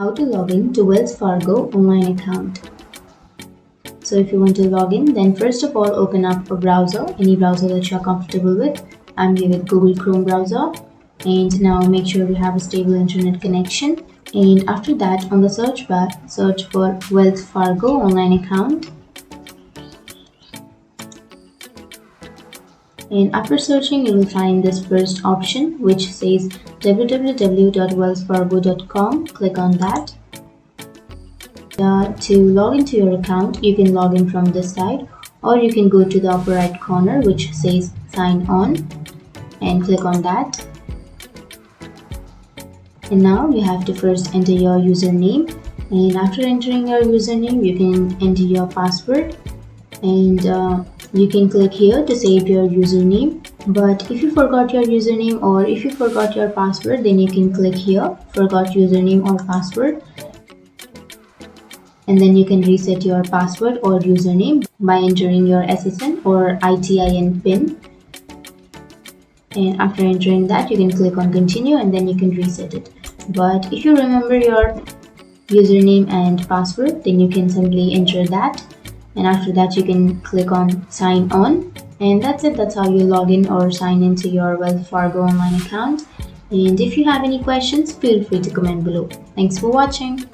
how to log in to Wells Fargo online account. So if you want to log in, then first of all open up a browser, any browser that you are comfortable with. I'm here with Google Chrome browser, and now make sure you have a stable internet connection. And after that, on the search bar, search for Wells Fargo online account. And after searching, you will find this first option which says www.wellsfargo.com. Click on that. To log into your account, you can log in from this side, or you can go to the upper right corner which says sign on and click on that. And now you have to first enter your username, and after entering your username you can enter your password, and you can click here to save your username. But if you forgot your username or if you forgot your password, then you can click here, forgot username or password, and then you can reset your password or username by entering your SSN or ITIN PIN. And after entering that, you can click on continue and then you can reset it. But if you remember your username and password, then you can simply enter that, and after that you can click on sign on, and that's it. That's how you log in or sign into your Wells Fargo online account. And if you have any questions, feel free to comment below. Thanks for watching.